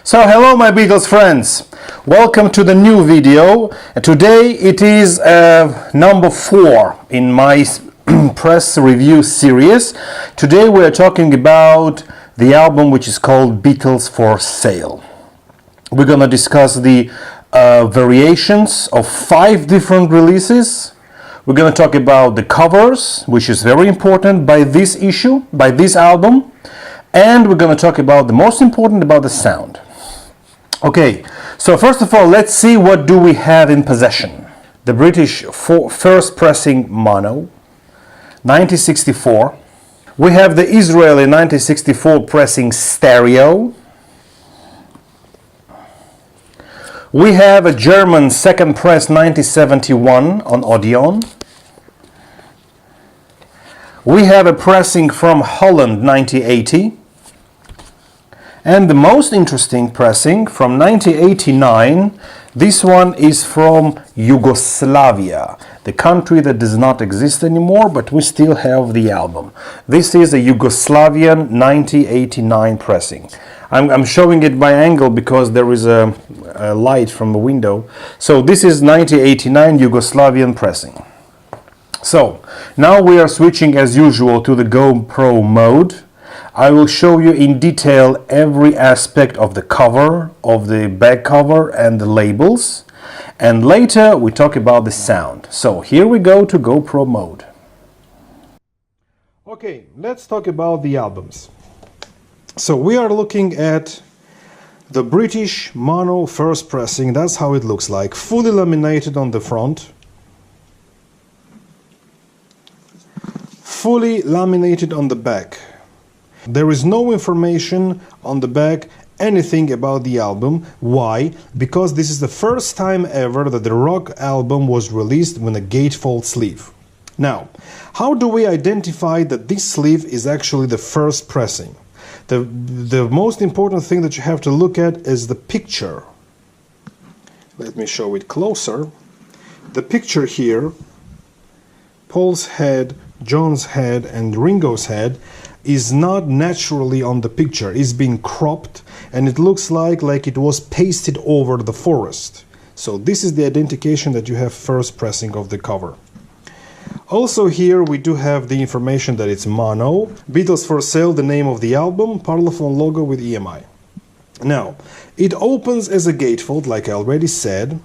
So hello my Beatles friends, welcome to the new video. Today it is number 4 in my press review series. Today we are talking about the album which is called Beatles For Sale. We're gonna discuss the variations of 5 different releases. We're gonna talk about the covers, which is very important by this issue, by this album. And we're going to talk about the most important, about the sound. Okay, so first of all, let's see what do we have in possession. The British first pressing mono, 1964. We have the Israeli 1964 pressing stereo. We have a German second press 1971 on Odeon. We have a pressing from Holland 1980. And the most interesting pressing from 1989, this one is from Yugoslavia, the country that does not exist anymore, but we still have the album. This is a Yugoslavian 1989 pressing. I'm showing it by angle because there is a light from the window. So this is 1989 Yugoslavian pressing. So now we are switching as usual to the GoPro mode. I will show you in detail every aspect of the cover, of the back cover and the labels. And later we talk about the sound. So here we go to GoPro mode. Okay, let's talk about the albums. So we are looking at the British mono first pressing. That's how it looks like. Fully laminated on the front. Fully laminated on the back. There is no information on the back, anything about the album. Why? Because this is the first time ever that the rock album was released with a gatefold sleeve. Now, how do we identify that this sleeve is actually the first pressing? The most important thing that you have to look at is the picture. Let me show it closer. The picture here, Paul's head, John's head and Ringo's head, is not naturally on the picture. It's been cropped and it looks like it was pasted over the forest. So this is the identification that you have first pressing of the cover. Also here we do have the information that it's mono. Beatles For Sale, the name of the album, Parlophone logo with EMI. Now, it opens as a gatefold, like I already said.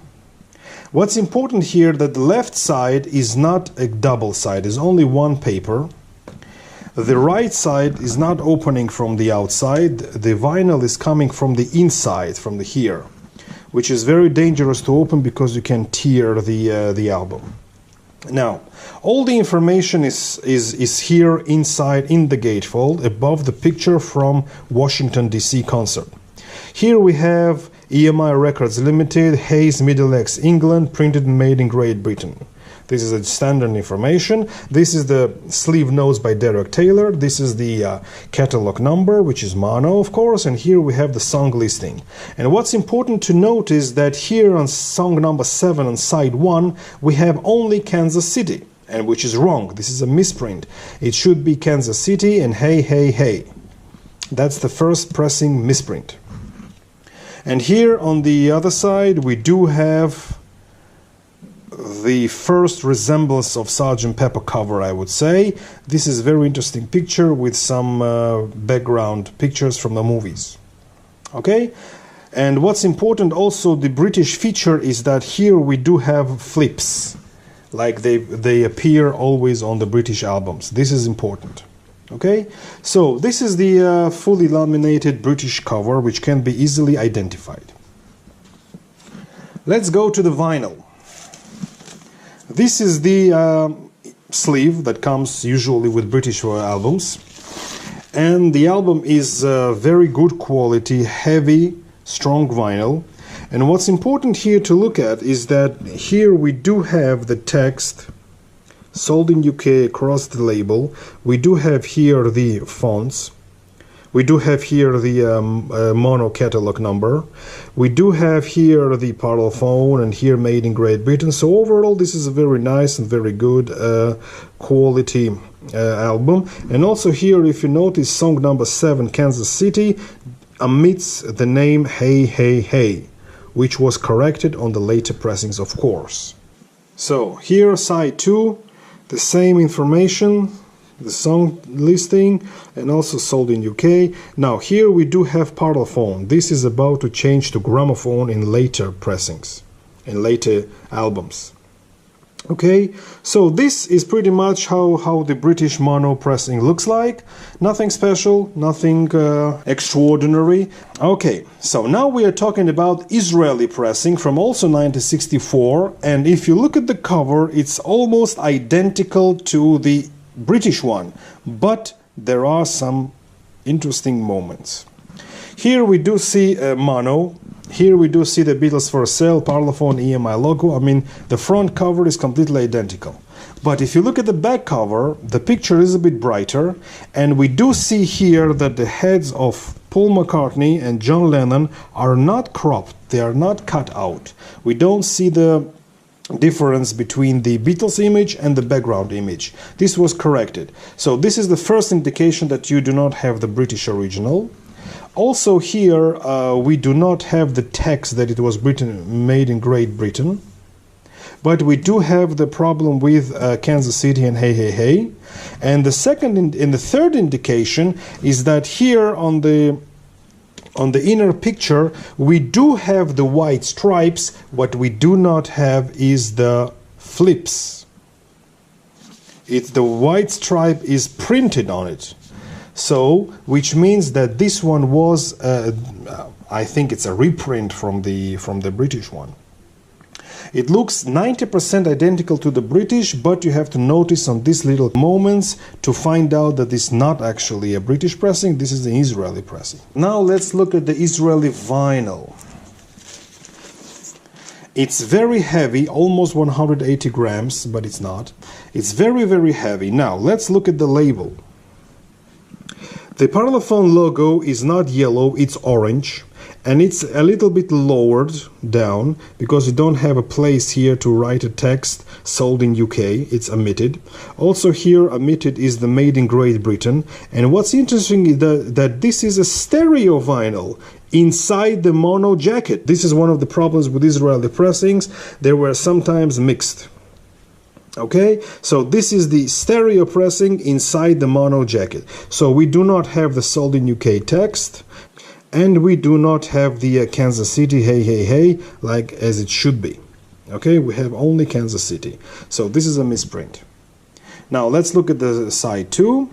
What's important here that the left side is not a double side, it's only one paper. The right side is not opening from the outside, the vinyl is coming from the inside, from the here, which is very dangerous to open because you can tear the album. Now, all the information is here inside in the gatefold, above the picture from Washington DC concert. Here we have EMI Records Limited, Hayes Middlesex, England, printed and made in Great Britain. This is a standard information. This is the sleeve notes by Derek Taylor. This is the catalog number, which is mono, of course. And here we have the song listing. And what's important to note is that here on song number 7 on side 1, we have only Kansas City, and which is wrong. This is a misprint. It should be Kansas City and Hey, Hey, Hey. That's the first pressing misprint. And here on the other side, we do have the first resemblance of Sgt. Pepper cover, I would say. This is a very interesting picture with some background pictures from the movies. Okay? And what's important also, the British feature is that here we do have flips, like they appear always on the British albums. This is important. Okay? So this is the fully laminated British cover, which can be easily identified. Let's go to the vinyl. This is the sleeve that comes usually with British albums, and the album is very good quality, heavy, strong vinyl. And what's important here to look at is that here we do have the text sold in UK across the label. We do have here the fonts. We do have here the mono catalog number. We do have here the Parlophone and here made in Great Britain. So overall this is a very nice and very good quality album. And also here, if you notice, song number 7, Kansas City, omits the name Hey Hey Hey, which was corrected on the later pressings, of course. So here, side 2, the same information, the song listing, and also sold in UK. Now here we do have parlophone. This is about to change to gramophone in later pressings, in later albums. Okay, so this is pretty much how the British mono pressing looks like. Nothing special, nothing extraordinary. Okay, so now we are talking about Israeli pressing from also 1964, and if you look at the cover, it's almost identical to the British one, but there are some interesting moments. Here we do see a mono. Here we do see the Beatles For Sale, Parlophone, EMI logo. I mean, the front cover is completely identical. But if you look at the back cover, the picture is a bit brighter, and we do see here that the heads of Paul McCartney and John Lennon are not cropped, they are not cut out. We don't see the difference between the Beatles image and the background image. This was corrected. So this is the first indication that you do not have the British original. Also here we do not have the text that it was made in Great Britain, but we do have the problem with Kansas City and Hey Hey Hey. And the third indication is that here on the inner picture we do have the white stripes. What we do not have is the flips. The white stripe is printed on it. So, which means that this one was, I think it's a reprint from the British one. It looks 90% identical to the British, but you have to notice on these little moments to find out that it's not actually a British pressing, this is an Israeli pressing. Now let's look at the Israeli vinyl. It's very heavy, almost 180 grams, but it's not. It's very, very heavy. Now let's look at the label. The Parlophone logo is not yellow, it's orange, and it's a little bit lowered down because you don't have a place here to write a text sold in UK, it's omitted. Also here omitted is the made in Great Britain, and what's interesting is that this is a stereo vinyl inside the mono jacket. This is one of the problems with Israeli pressings, they were sometimes mixed. Okay, so this is the stereo pressing inside the mono jacket. So we do not have the sold in UK text, and we do not have the Kansas City Hey Hey Hey like as it should be. Okay, we have only Kansas City. So this is a misprint. Now let's look at the side 2.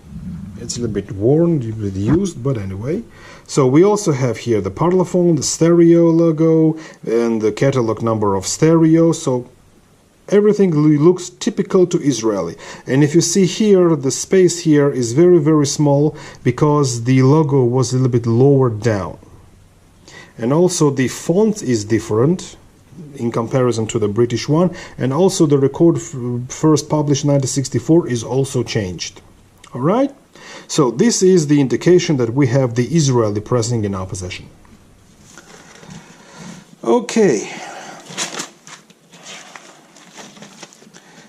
It's a little bit worn, a bit used, but anyway. So we also have here the Parlophone, the stereo logo, and the catalog number of stereo. So everything looks typical to Israeli. And if you see here, the space here is very, very small because the logo was a little bit lowered down. And also the font is different in comparison to the British one. And also the record first published 1964 is also changed. Alright? So this is the indication that we have the Israeli pressing in our possession. Okay.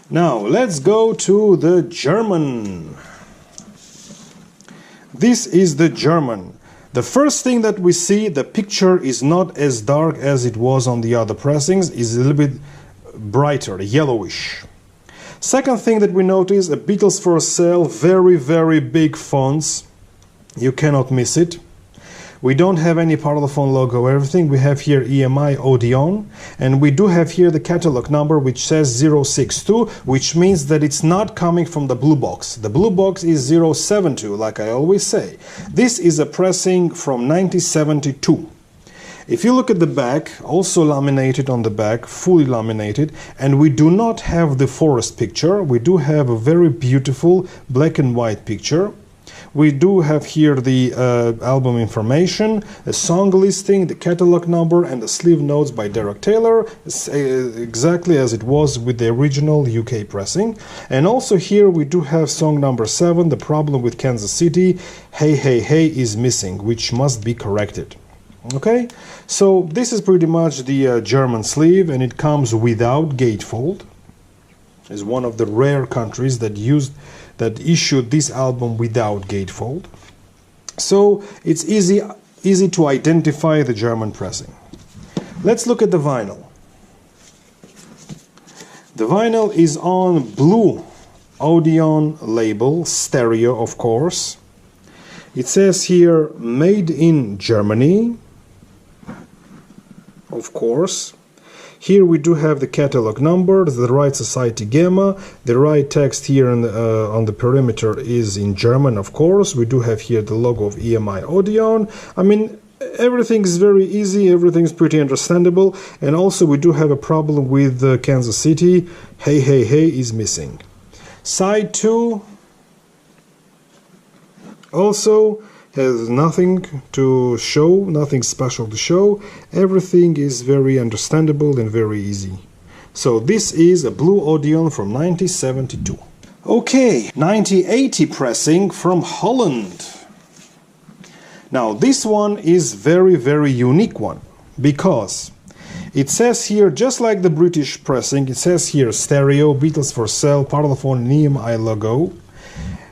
Now let's go to the German. This is the German. The first thing that we see, the picture is not as dark as it was on the other pressings, is a little bit brighter, yellowish. Second thing that we notice, a Beatles For Sale, very, very big fonts. You cannot miss it. We don't have any Parlophone logo, everything. We have here EMI Odeon, and we do have here the catalog number which says 062, which means that it's not coming from the blue box. The blue box is 072, like I always say. This is a pressing from 1972. If you look at the back, also laminated on the back, fully laminated, and we do not have the forest picture. We do have a very beautiful black and white picture. We do have here the album information, a song listing, the catalog number, and the sleeve notes by Derek Taylor, exactly as it was with the original UK pressing. And also here we do have song number 7, The Problem with Kansas City, Hey Hey Hey is missing, which must be corrected. Okay, so this is pretty much the German sleeve, and it comes without gatefold. It's one of the rare countries that issued this album without gatefold. So it's easy easy to identify the German pressing. Let's look at the vinyl. The vinyl is on blue Odeon label, stereo of course. It says here made in Germany, of course. Here we do have the catalog number, the right society gamma, the right text here on the perimeter is in German, of course. We do have here the logo of EMI Odeon. I mean, everything is very easy, everything is pretty understandable, and also we do have a problem with Kansas City. Hey, hey, hey is missing. Side 2 also has nothing to show, nothing special to show. Everything is very understandable and very easy. So this is a blue Odeon from 1972. Okay, 1980 pressing from Holland. Now this one is very unique one, because it says here, just like the British pressing, it says here stereo, Beatles For Sale, Parlophone, EMI logo.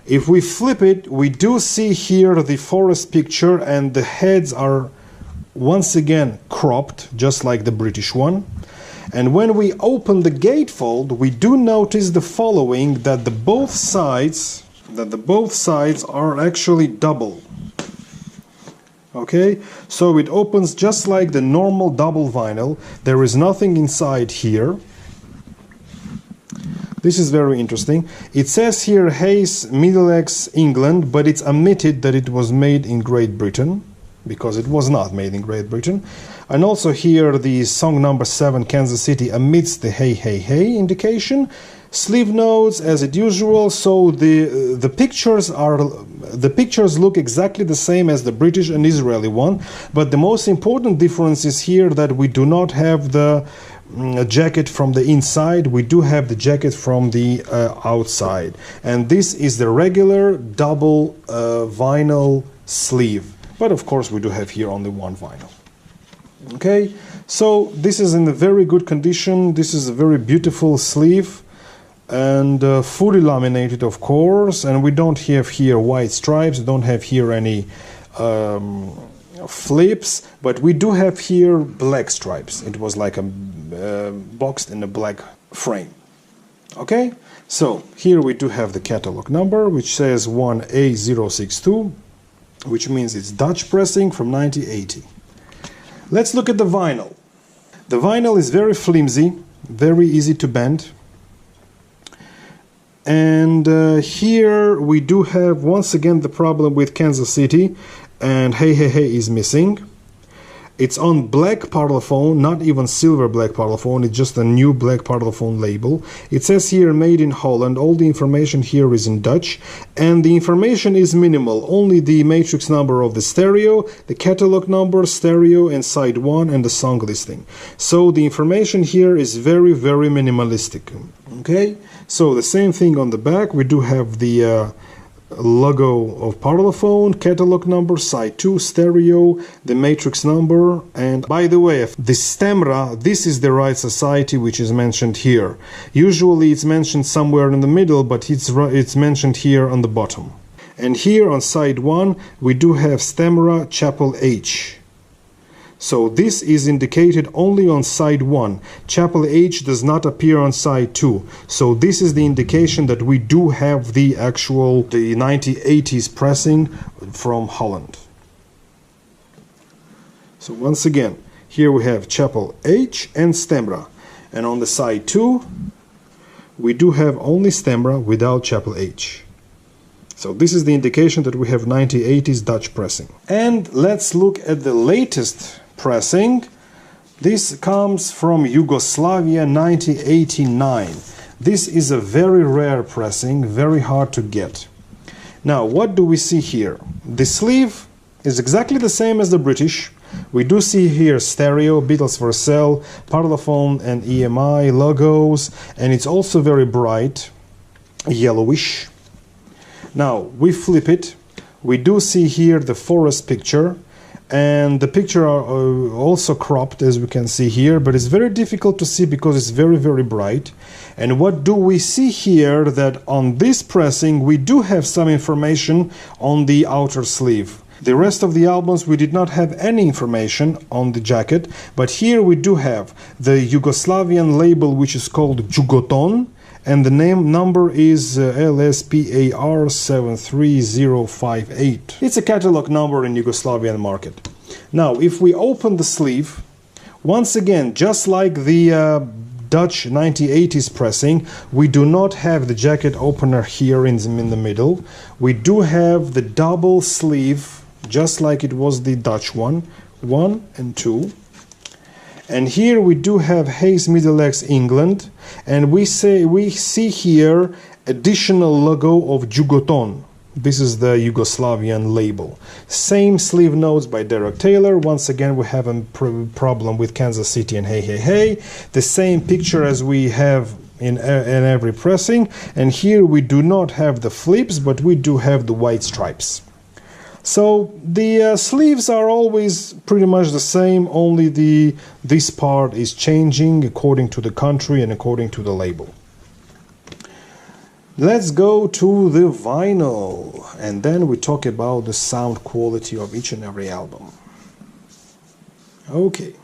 If we flip it, we do see here the forest picture, and the heads are once again cropped, just like the British one. And when we open the gatefold, we do notice the following, that the both sides are actually double. Okay, so it opens just like the normal double vinyl. There is nothing inside here. This is very interesting. It says here Hayes, Middlesex, England, but it's omitted that it was made in Great Britain, because it was not made in Great Britain. And also here the song number 7, Kansas City, omits the hey hey hey indication. Sleeve notes as it usual, so the pictures look exactly the same as the British and Israeli one, but the most important difference is here that we do not have the jacket from the inside, we do have the jacket from the outside, and this is the regular double vinyl sleeve, but of course we do have here only one vinyl. Okay, so this is in a very good condition. This is a very beautiful sleeve, and fully laminated, of course, and we don't have here white stripes, we don't have here any flips, but we do have here black stripes. It was like a boxed in a black frame. Okay, so here we do have the catalog number, which says 1A062, which means it's Dutch pressing from 1980. Let's look at the vinyl. The vinyl is very flimsy, very easy to bend. And here we do have once again the problem with Kansas City, and hey hey hey is missing. It's on black Parlophone, not even silver black Parlophone, it's just a new black Parlophone label. It says here made in Holland, all the information here is in Dutch, and the information is minimal, only the matrix number of the stereo, the catalog number, stereo, and side 1, and the song listing. So the information here is very minimalistic. Okay, so the same thing on the back, we do have the logo of Parlophone, catalog number, side 2, stereo, the matrix number, and by the way, the Stemra, this is the right society which is mentioned here. Usually it's mentioned somewhere in the middle, but it's mentioned here on the bottom. And here on side 1 we do have Stemra Chapel H. So this is indicated only on side 1. Chapel H does not appear on side 2. So this is the indication that we do have the 1980s pressing from Holland. So once again, here we have Chapel H and Stemra. And on the side 2, we do have only Stemra without Chapel H. So this is the indication that we have 1980s Dutch pressing. And let's look at the latest pressing. This comes from Yugoslavia 1989. This is a very rare pressing, very hard to get. Now what do we see here? The sleeve is exactly the same as the British. We do see here stereo, Beatles For Sale, Parlophone and EMI logos, and it's also very bright, yellowish. Now we flip it, we do see here the forest picture, and the picture are also cropped, as we can see here, but it's very difficult to see because it's very bright. And what do we see here? That on this pressing we do have some information on the outer sleeve. The rest of the albums we did not have any information on the jacket, but here we do have the Yugoslavian label, which is called Jugoton, and the number is LSPAR 73058. It's a catalog number in Yugoslavian market. Now, if we open the sleeve, once again, just like the Dutch 1980s pressing, we do not have the jacket opener here in the middle. We do have the double sleeve, just like it was the Dutch one, 1 and 2. And here we do have Hayes Middlex England, and we see here additional logo of Jugoton. This is the Yugoslavian label. Same sleeve notes by Derek Taylor. Once again, we have a problem with Kansas City and Hey Hey Hey. The same picture as we have in every pressing. And here we do not have the flips, but we do have the white stripes. So the sleeves are always pretty much the same, only this part is changing according to the country and according to the label. Let's go to the vinyl, and then we talk about the sound quality of each and every album. Okay.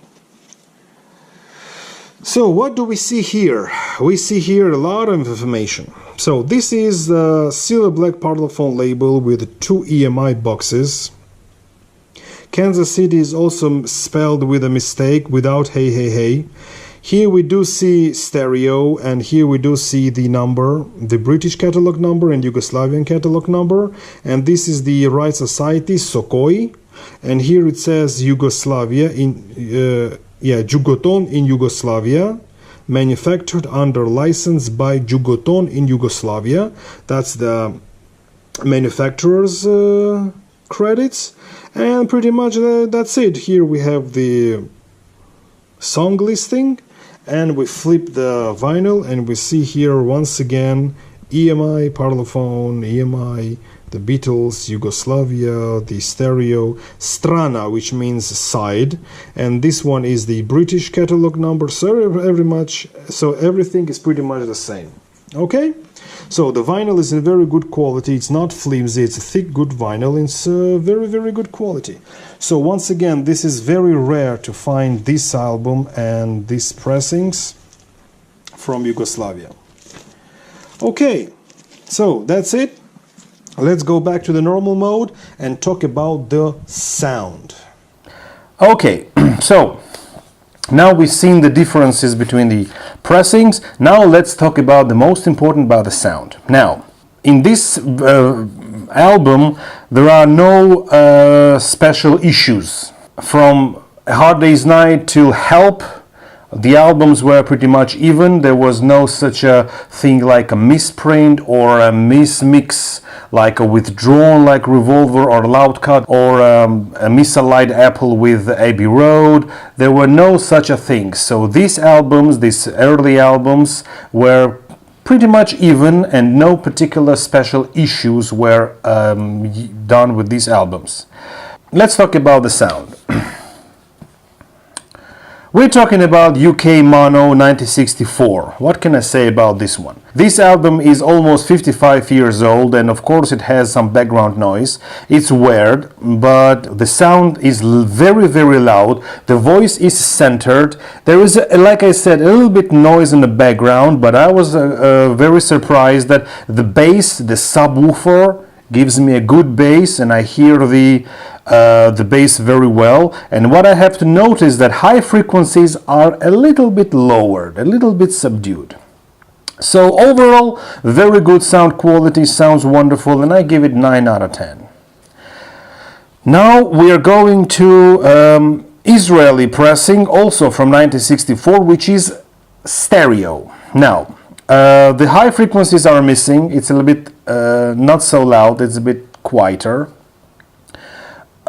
So what do we see here? We see here a lot of information. So this is the silver black Parlophone label with 2 EMI boxes. Kansas City is also spelled with a mistake without Hey Hey Hey. Here we do see stereo, and here we do see the number, the British catalog number and Yugoslavian catalog number, and this is the Right Society, Sokoi, and here it says Yugoslavia Jugoton in Yugoslavia, manufactured under license by Jugoton in Yugoslavia. That's the manufacturer's credits, and pretty much that's it. Here we have the song listing, and we flip the vinyl, and we see here once again EMI, Parlophone, EMI, the Beatles, Yugoslavia, the stereo, Strana, which means side, and this one is the British catalog number. So everything is pretty much the same. Okay, so the vinyl is in very good quality. It's not flimsy, it's a thick, good vinyl. It's very, very good quality. So once again, this is very rare to find this album and these pressings from Yugoslavia. Okay, so that's it. Let's go back to the normal mode and talk about the sound. Okay, so now we've seen the differences between the pressings. Now let's talk about the most important about the sound. Now, in this album, there are no special issues. From A Hard Day's Night till Help, the albums were pretty much even. There was no such a thing like a misprint or a mismix, like a withdrawn like Revolver or Loud Cut, or a misaligned Apple with Abbey Road. There were no such a thing. So these albums, these early albums, were pretty much even, and no particular special issues were done with these albums. Let's talk about the sound. We're talking about UK Mono 1964. What can I say about this one? This album is almost 55 years old, and of course it has some background noise. It's weird, but the sound is very, very loud. The voice is centered. There is, like I said, a little bit noise in the background, but I was very surprised that the bass, the subwoofer, gives me a good bass, and I hear the bass very well. And what I have to note is that high frequencies are a little bit lowered, a little bit subdued. So overall, very good sound quality, sounds wonderful, and I give it 9 out of 10. Now we are going to Israeli pressing, also from 1964, which is stereo. Now, the high frequencies are missing. It's a little bit not so loud, it's a bit quieter.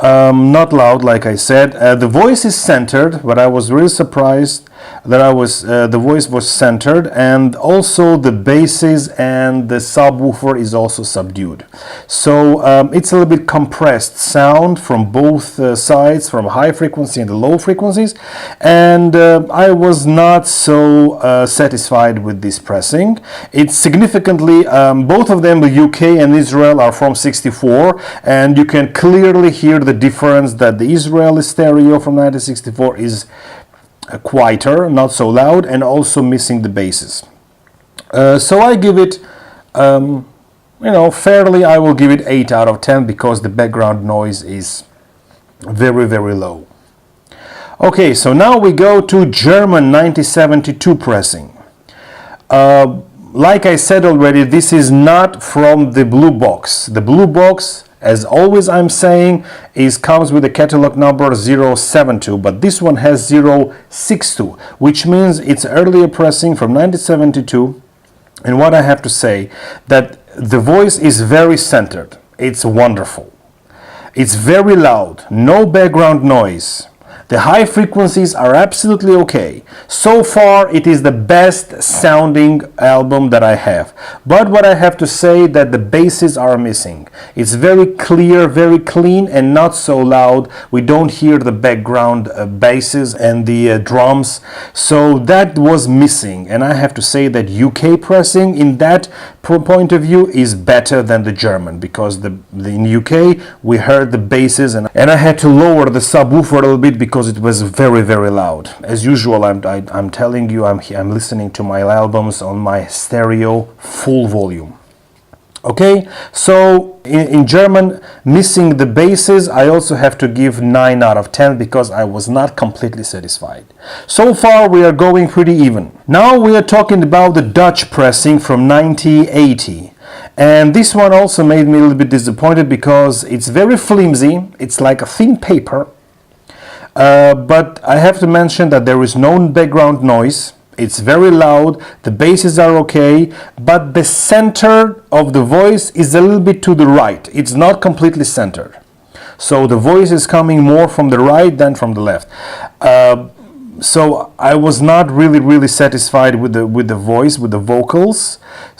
Not loud, like I said. The voice is centered, but I was really surprised that the voice was centered, and also the basses and the subwoofer is also subdued. So it's a little bit compressed sound from both sides, from high frequency and the low frequencies, and I was not so satisfied with this pressing. It's significantly, both of them, the UK and Israel, are from 64, and you can clearly hear the difference that the Israeli stereo from 1964 is quieter, not so loud, and also missing the basses. So I give it, fairly, I will give it 8 out of 10 because the background noise is very, very low. Okay, so now we go to German 1972 pressing. Like I said already, this is not from the blue box. The blue box, as always I'm saying, comes with a catalog number 072, but this one has 062, which means it's earlier pressing from 1972. And what I have to say, that the voice is very centered. It's wonderful. It's very loud, no background noise. The high frequencies are absolutely okay. So far, it is the best sounding album that I have. But what I have to say, that the basses are missing. It's very clear, very clean, and not so loud. We don't hear the background basses and the drums. So that was missing. And I have to say that UK pressing in that point of view is better than the German, because in UK we heard the basses, and I had to lower the subwoofer a little bit because it was very, very loud. As usual, I'm telling you, I'm listening to my albums on my stereo full volume. Okay, so in German, missing the basses, I also have to give 9 out of 10 because I was not completely satisfied. So far, we are going pretty even. Now we are talking about the Dutch pressing from 1980. And this one also made me a little bit disappointed because it's very flimsy. It's like a thin paper. But I have to mention that there is no background noise. It's very loud, the basses are okay, but the center of the voice is a little bit to the right. It's not completely centered. So the voice is coming more from the right than from the left. So I was not really satisfied with the voice, with the vocals,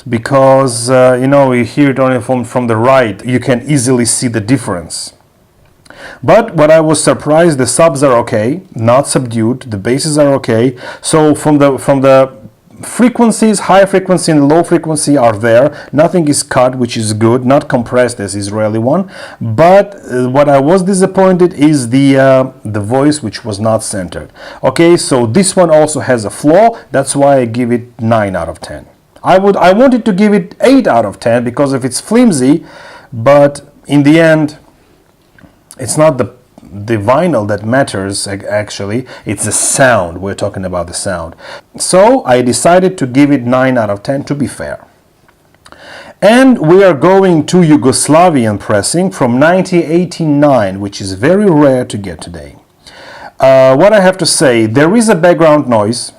because you hear it only from the right. You can easily see the difference. But what I was surprised, the subs are okay, not subdued, the basses are okay. So from the frequencies, high frequency and low frequency are there. Nothing is cut, which is good, not compressed as Israeli one. But what I was disappointed is the voice, which was not centered. Okay, so this one also has a flaw. That's why I give it 9 out of 10. I wanted to give it 8 out of 10 because of its flimsy, but in the end, it's not the vinyl that matters, actually. It's the sound. We're talking about the sound. So I decided to give it 9 out of 10 to be fair. And we are going to Yugoslavian pressing from 1989, which is very rare to get today. What I have to say, there is a background noise.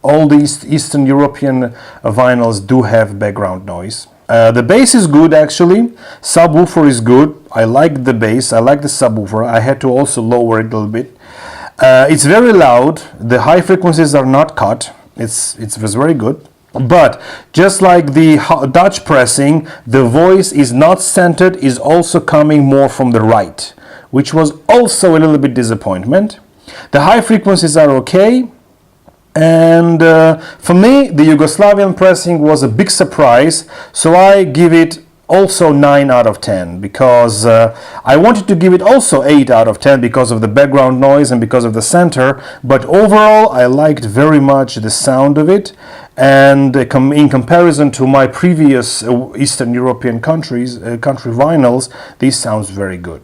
All these Eastern European vinyls do have background noise. The bass is good, actually. Subwoofer is good. I like the bass. I like the subwoofer. I had to also lower it a little bit. It's very loud. The high frequencies are not cut. It was very good. But just like the Dutch pressing, the voice is not centered, is also coming more from the right, which was also a little bit disappointment. The high frequencies are okay. And for me, the Yugoslavian pressing was a big surprise, so I give it also 9 out of 10 because I wanted to give it also 8 out of 10 because of the background noise and because of the center, but overall I liked very much the sound of it, and in comparison to my previous Eastern European country vinyls, this sounds very good.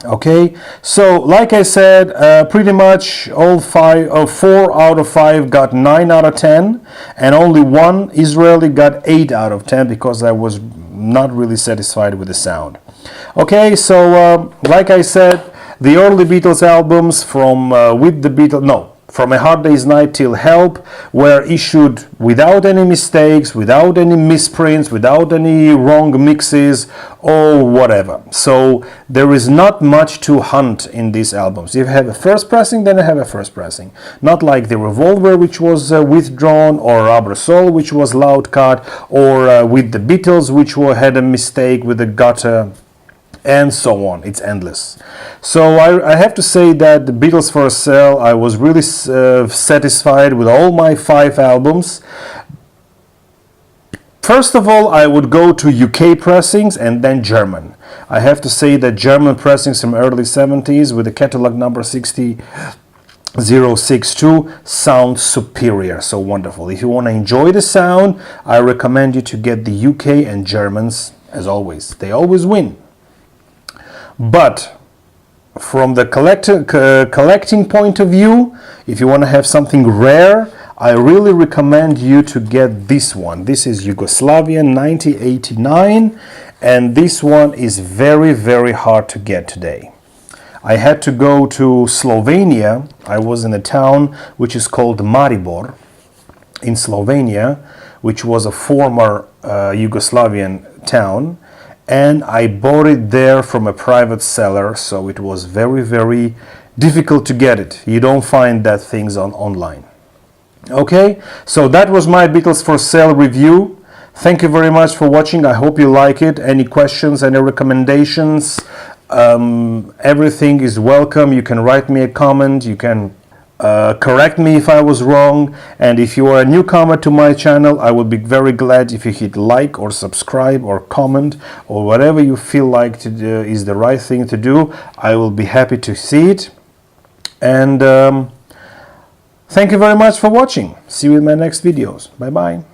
Okay, so like I said, pretty much all 4 out of 5 got 9 out of 10, and only one Israeli got 8 out of 10 because I was not really satisfied with the sound. Okay, so like I said, the early Beatles albums from From A Hard Day's Night till Help were issued without any mistakes, without any misprints, without any wrong mixes or whatever. So there is not much to hunt in these albums. If you have a first pressing, then you have a first pressing. Not like the Revolver, which was withdrawn, or Rubber Soul, which was loud cut, or with the Beatles, which had a mistake with the gutter, and so on. It's endless. So I have to say that the Beatles For Sale, I was really satisfied with all my 5 albums. First of all, I would go to UK pressings and then German. I have to say that German pressings from early 70s with the catalog number 60062 sound superior, so wonderful. If you want to enjoy the sound, I recommend you to get the UK and Germans, as always. They always win. But from the collecting point of view, if you want to have something rare, I really recommend you to get this one. This is Yugoslavian 1989, and this one is very, very hard to get today. I had to go to Slovenia. I was in a town which is called Maribor in Slovenia, which was a former Yugoslavian town. And I bought it there from a private seller, so it was very, very difficult to get it. You don't find that things online. Okay, so that was my Beatles For Sale review. Thank you very much for watching. I hope you like it. Any questions, any recommendations, everything is welcome. You can write me a comment. You can correct me if I was wrong, and if you are a newcomer to my channel, I would be very glad if you hit like or subscribe or comment or whatever you feel like to do is the right thing to do. I will be happy to see it, and thank you very much for watching. See you in my next videos. Bye bye.